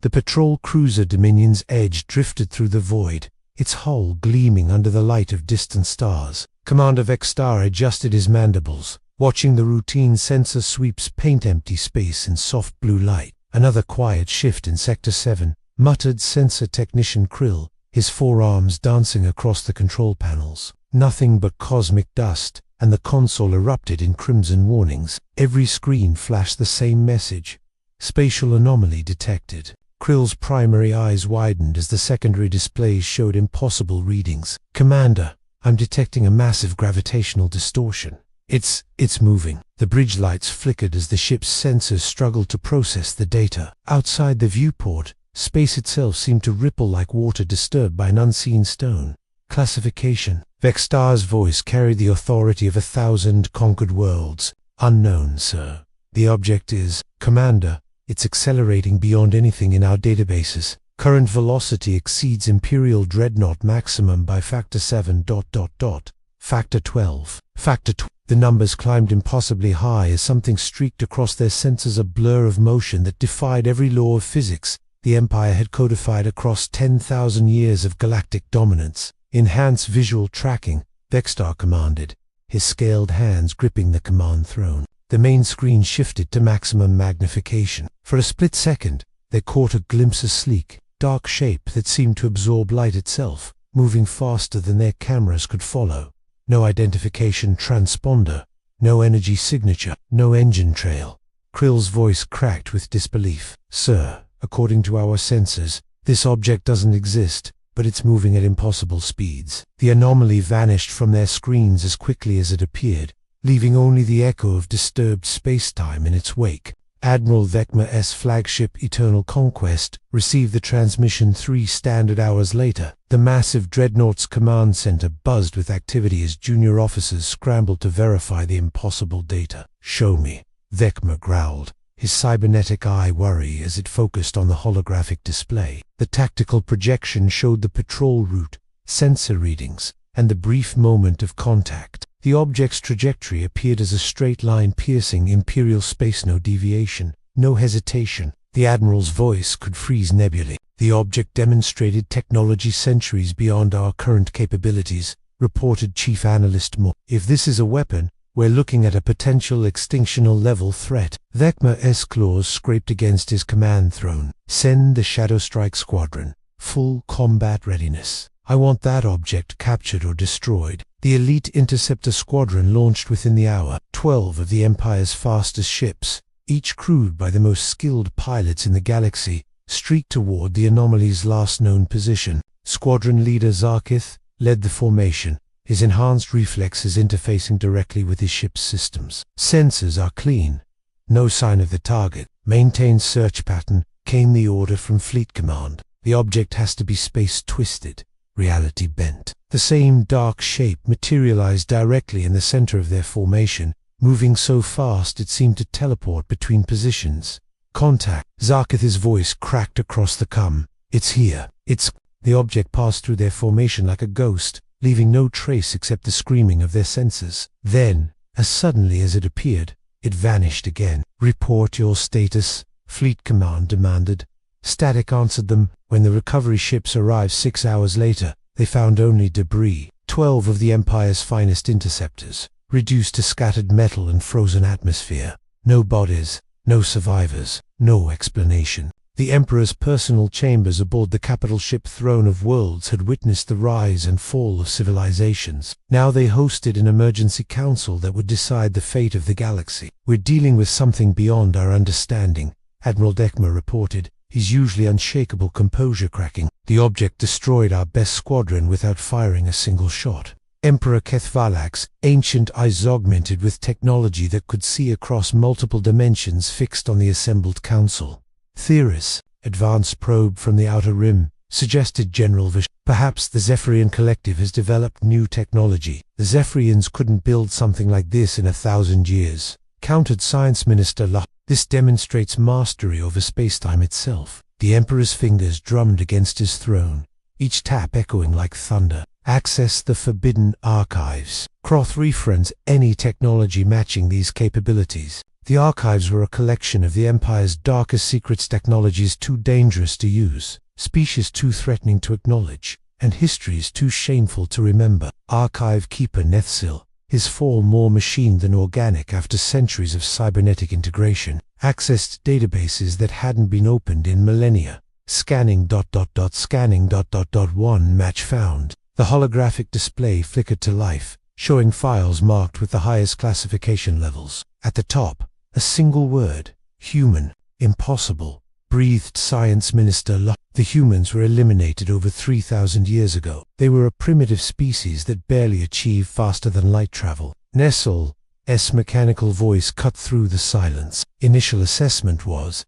The patrol cruiser Dominion's Edge drifted through the void, its hull gleaming under the light of distant stars. Commander Vextar adjusted his mandibles, watching the routine sensor sweeps paint empty space in soft blue light. Another quiet shift in Sector 7, muttered sensor technician Krill, his forearms dancing across the control panels. Nothing but cosmic dust, and the console erupted in crimson warnings. Every screen flashed the same message: spatial anomaly detected. Krill's primary eyes widened as the secondary displays showed impossible readings. "Commander, I'm detecting a massive gravitational distortion. It's moving." The bridge lights flickered as the ship's sensors struggled to process the data. Outside the viewport, space itself seemed to ripple like water disturbed by an unseen stone. "Classification." Vextar's voice carried the authority of 1,000 conquered worlds. "Unknown, sir." "The object is..." "Commander, it's accelerating beyond anything in our databases. Current velocity exceeds Imperial Dreadnought maximum by factor 7... Factor 12. The numbers climbed impossibly high as something streaked across their sensors, a blur of motion that defied every law of physics the Empire had codified across 10,000 years of galactic dominance. "Enhance visual tracking," Vextar commanded, his scaled hands gripping the command throne. The main screen shifted to maximum magnification. For a split second, they caught a glimpse of sleek, dark shape that seemed to absorb light itself, moving faster than their cameras could follow. No identification transponder, no energy signature, no engine trail. Krill's voice cracked with disbelief. "Sir, according to our sensors, this object doesn't exist, but it's moving at impossible speeds." The anomaly vanished from their screens as quickly as it appeared, leaving only the echo of disturbed space-time in its wake. Admiral Vecma's flagship Eternal Conquest received the transmission 3 standard hours later. The massive Dreadnought's command center buzzed with activity as junior officers scrambled to verify the impossible data. "Show me," Vecma growled, his cybernetic eye worry as it focused on the holographic display. The tactical projection showed the patrol route, sensor readings, and the brief moment of contact. The object's trajectory appeared as a straight line piercing Imperial space, no deviation, no hesitation. The Admiral's voice could freeze nebulae. "The object demonstrated technology centuries beyond our current capabilities," reported Chief Analyst Moore. "If this is a weapon, we're looking at a potential extinctional level threat." Vecma's claws scraped against his command throne. "Send the Shadow Strike Squadron. Full combat readiness. I want that object captured or destroyed." The elite interceptor squadron launched within the hour. 12 of the Empire's fastest ships, each crewed by the most skilled pilots in the galaxy, streaked toward the anomaly's last known position. Squadron leader Zarkith led the formation, his enhanced reflexes interfacing directly with his ship's systems. "Sensors are clean. No sign of the target. Maintain search pattern," came the order from Fleet Command. "The object has to be space-twisted, reality bent." The same dark shape materialized directly in the center of their formation, moving so fast it seemed to teleport between positions. "Contact." Zarkith's voice cracked across the comm. "It's here. It's..." The object passed through their formation like a ghost, leaving no trace except the screaming of their sensors. Then, as suddenly as it appeared, it vanished again. "Report your status," Fleet Command demanded. Static answered them. When the recovery ships arrived 6 hours later, they found only debris. 12 of the Empire's finest interceptors, reduced to scattered metal and frozen atmosphere. No bodies, no survivors, no explanation. The Emperor's personal chambers aboard the capital ship Throne of Worlds had witnessed the rise and fall of civilizations. Now they hosted an emergency council that would decide the fate of the galaxy. "We're dealing with something beyond our understanding," Admiral Dekma reported, his usually unshakable composure cracking. "The object destroyed our best squadron without firing a single shot." Emperor Kethvalak's ancient eyes augmented with technology that could see across multiple dimensions fixed on the assembled council. "Theris, advanced probe from the Outer Rim," suggested General Vish. "Perhaps the Zephyrian Collective has developed new technology. The Zephyrians couldn't build something like this in 1,000 years," countered Science Minister La. "This demonstrates mastery over spacetime itself." The Emperor's fingers drummed against his throne, each tap echoing like thunder. "Access the Forbidden Archives. Cross-reference any technology matching these capabilities." The archives were a collection of the Empire's darkest secrets, technologies too dangerous to use, species too threatening to acknowledge, and histories too shameful to remember. Archive keeper Nethsil, his fall more machine than organic after centuries of cybernetic integration, accessed databases that hadn't been opened in millennia. Scanning ... scanning ... 1 match found. The holographic display flickered to life, showing files marked with the highest classification levels. At the top, a single word: human. Impossible, breathed Science Minister Lo. The humans were eliminated over 3,000 years ago. They were a primitive species that barely achieved faster than light travel. Nestle's mechanical voice cut through the silence. Initial assessment was ...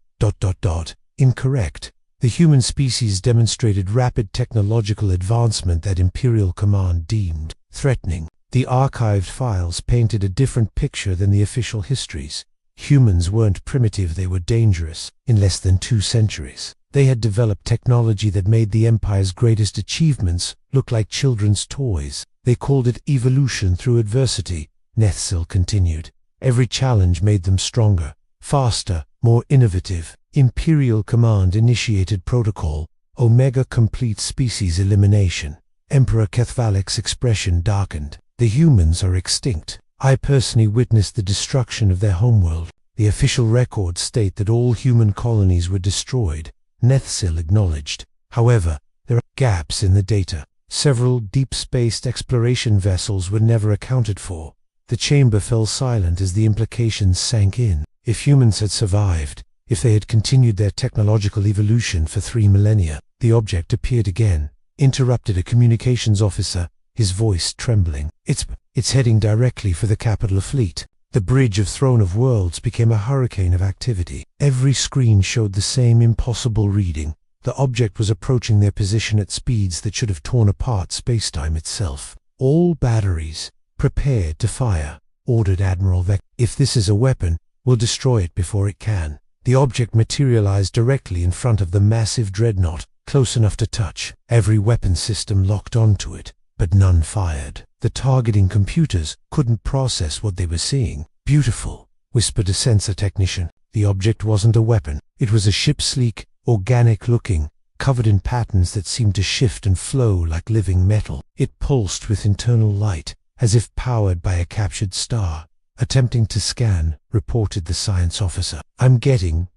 incorrect. The human species demonstrated rapid technological advancement that Imperial Command deemed threatening. The archived files painted a different picture than the official histories. Humans weren't primitive, they were dangerous. In less than 2 centuries, they had developed technology that made the Empire's greatest achievements look like children's toys. They called it evolution through adversity, Nethsil continued. Every challenge made them stronger, faster, more innovative. Imperial Command initiated protocol Omega Complete Species Elimination. Emperor Kethvalik's expression darkened. The humans are extinct. I personally witnessed the destruction of their homeworld. The official records state that all human colonies were destroyed, Nethsil acknowledged. However, there are gaps in the data. Several deep space exploration vessels were never accounted for. The chamber fell silent as the implications sank in. If humans had survived, if they had continued their technological evolution for 3 millennia, the object appeared again, interrupted a communications officer, his voice trembling. It's heading directly for the capital fleet. The bridge of Throne of Worlds became a hurricane of activity. Every screen showed the same impossible reading. The object was approaching their position at speeds that should have torn apart spacetime itself. All batteries, prepared to fire, ordered Admiral Vec. If this is a weapon, we'll destroy it before it can. The object materialized directly in front of the massive dreadnought, close enough to touch. Every weapon system locked onto it, but none fired. The targeting computers couldn't process what they were seeing. Beautiful, whispered a sensor technician. The object wasn't a weapon. It was a ship, sleek, organic-looking, covered in patterns that seemed to shift and flow like living metal. It pulsed with internal light, as if powered by a captured star. Attempting to scan, reported the science officer. I'm getting ...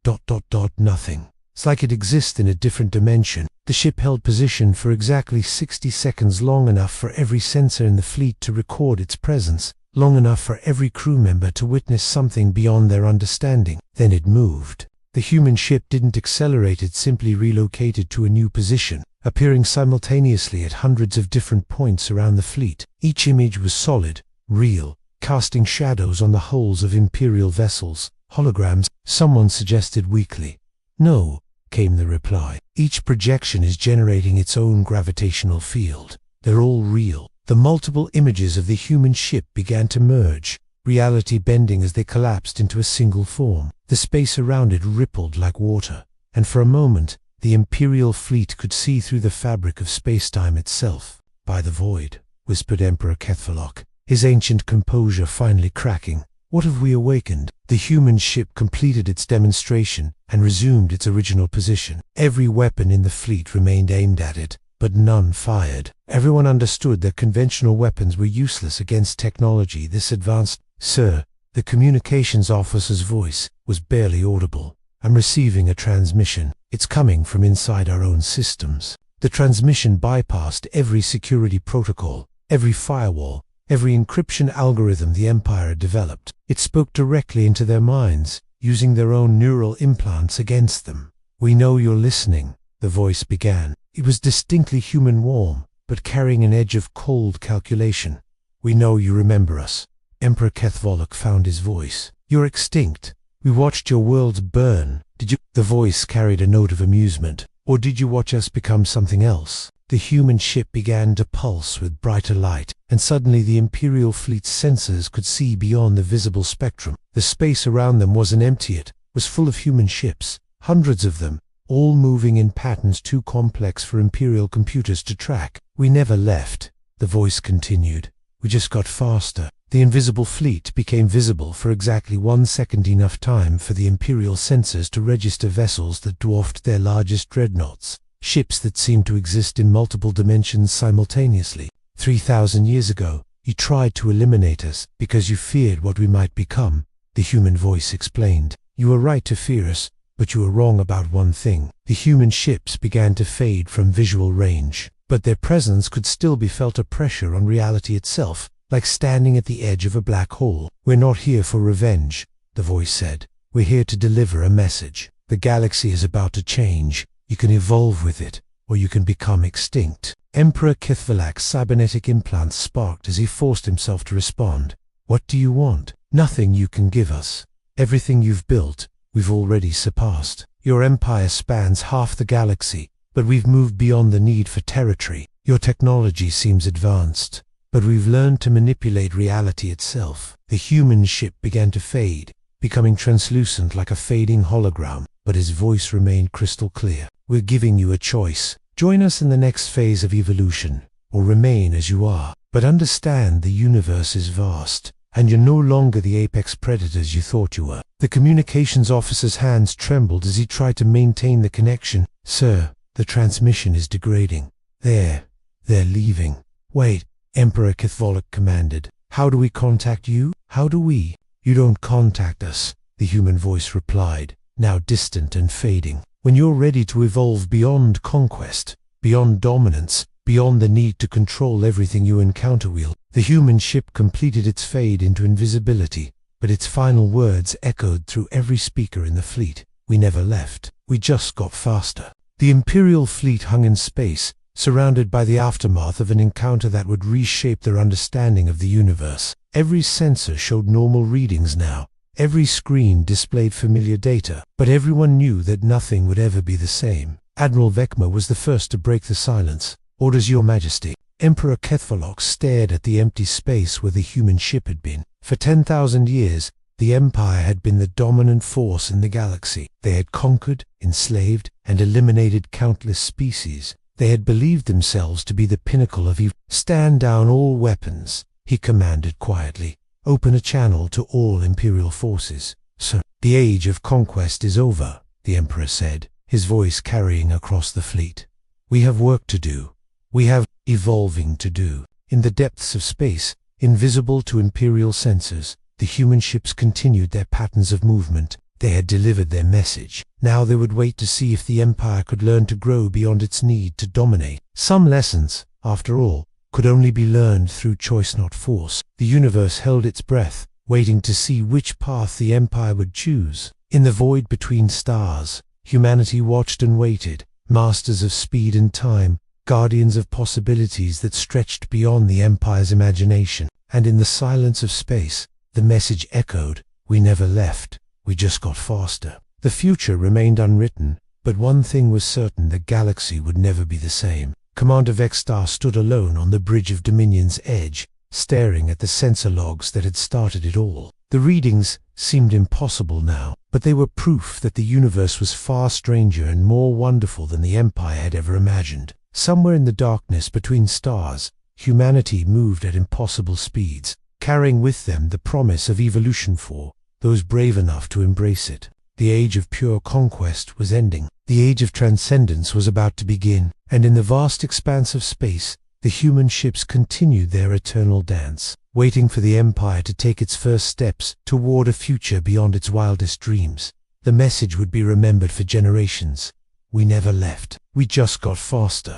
nothing. It's like it exists in a different dimension. The ship held position for exactly 60 seconds, long enough for every sensor in the fleet to record its presence, long enough for every crew member to witness something beyond their understanding. Then it moved. The human ship didn't accelerate, it simply relocated to a new position, appearing simultaneously at hundreds of different points around the fleet. Each image was solid, real, casting shadows on the hulls of Imperial vessels. Holograms, someone suggested weakly. No, came the reply. Each projection is generating its own gravitational field. They're all real. The multiple images of the human ship began to merge, reality bending as they collapsed into a single form. The space around it rippled like water, and for a moment, the Imperial fleet could see through the fabric of spacetime itself. By the void, whispered Emperor Kethvalok, his ancient composure finally cracking. What have we awakened? The human ship completed its demonstration and resumed its original position. Every weapon in the fleet remained aimed at it, but none fired. Everyone understood that conventional weapons were useless against technology this advanced. Sir, the communications officer's voice was barely audible. I'm receiving a transmission. It's coming from inside our own systems. The transmission bypassed every security protocol, every firewall, every encryption algorithm the Empire had developed. It spoke directly into their minds, using their own neural implants against them. We know you're listening, the voice began. It was distinctly human, warm, but carrying an edge of cold calculation. We know you remember us. Emperor Kethvalok found his voice. You're extinct. We watched your worlds burn. Did you? The voice carried a note of amusement. Or did you watch us become something else? The human ship began to pulse with brighter light, and suddenly the Imperial fleet's sensors could see beyond the visible spectrum. The space around them wasn't empty, it was full of human ships, hundreds of them, all moving in patterns too complex for Imperial computers to track. We never left, the voice continued. We just got faster. The invisible fleet became visible for exactly 1 second, enough time for the Imperial sensors to register vessels that dwarfed their largest dreadnoughts, ships that seemed to exist in multiple dimensions simultaneously. 3,000 years ago, you tried to eliminate us because you feared what we might become, the human voice explained. You were right to fear us, but you were wrong about one thing. The human ships began to fade from visual range, but their presence could still be felt, a pressure on reality itself, like standing at the edge of a black hole. We're not here for revenge, the voice said. We're here to deliver a message. The galaxy is about to change. You can evolve with it, or you can become extinct. Emperor Kithvalak's cybernetic implants sparked as he forced himself to respond. What do you want? Nothing you can give us. Everything you've built, we've already surpassed. Your empire spans half the galaxy, but we've moved beyond the need for territory. Your technology seems advanced, but we've learned to manipulate reality itself. The human ship began to fade, becoming translucent like a fading hologram, but his voice remained crystal clear. We're giving you a choice. Join us in the next phase of evolution, or remain as you are. But understand, the universe is vast, and you're no longer the apex predators you thought you were. The communications officer's hands trembled as he tried to maintain the connection. Sir, the transmission is degrading. They're leaving. Wait, Emperor Kithvalak commanded. How do we contact you? How do we? You don't contact us, the human voice replied, now distant and fading. When you're ready to evolve beyond conquest, beyond dominance, beyond the need to control everything you encounter, the human ship completed its fade into invisibility, but its final words echoed through every speaker in the fleet. We never left. We just got faster. The Imperial fleet hung in space, surrounded by the aftermath of an encounter that would reshape their understanding of the universe. Every sensor showed normal readings now. Every screen displayed familiar data, but everyone knew that nothing would ever be the same. Admiral Vecma was the first to break the silence. Orders, Your Majesty. Emperor Kithvalak stared at the empty space where the human ship had been. For 10,000 years, the Empire had been the dominant force in the galaxy. They had conquered, enslaved, and eliminated countless species. They had believed themselves to be the pinnacle of evil. Stand down all weapons, he commanded quietly. Open a channel to all Imperial forces. Sir, the age of conquest is over, the Emperor said, his voice carrying across the fleet. We have work to do. We have evolving to do. In the depths of space, invisible to Imperial sensors, the human ships continued their patterns of movement. They had delivered their message. Now they would wait to see if the Empire could learn to grow beyond its need to dominate. Some lessons, after all, could only be learned through choice, not force. The universe held its breath, waiting to see which path the Empire would choose. In the void between stars, humanity watched and waited, masters of speed and time, guardians of possibilities that stretched beyond the Empire's imagination. And in the silence of space, the message echoed, we never left, we just got faster. The future remained unwritten, but one thing was certain, the galaxy would never be the same. Commander Vexstar stood alone on the bridge of Dominion's edge, staring at the sensor logs that had started it all. The readings seemed impossible now, but they were proof that the universe was far stranger and more wonderful than the Empire had ever imagined. Somewhere in the darkness between stars, humanity moved at impossible speeds, carrying with them the promise of evolution for those brave enough to embrace it. The age of pure conquest was ending. The age of transcendence was about to begin, and in the vast expanse of space, the human ships continued their eternal dance, waiting for the Empire to take its first steps toward a future beyond its wildest dreams. The message would be remembered for generations. We never left. We just got faster.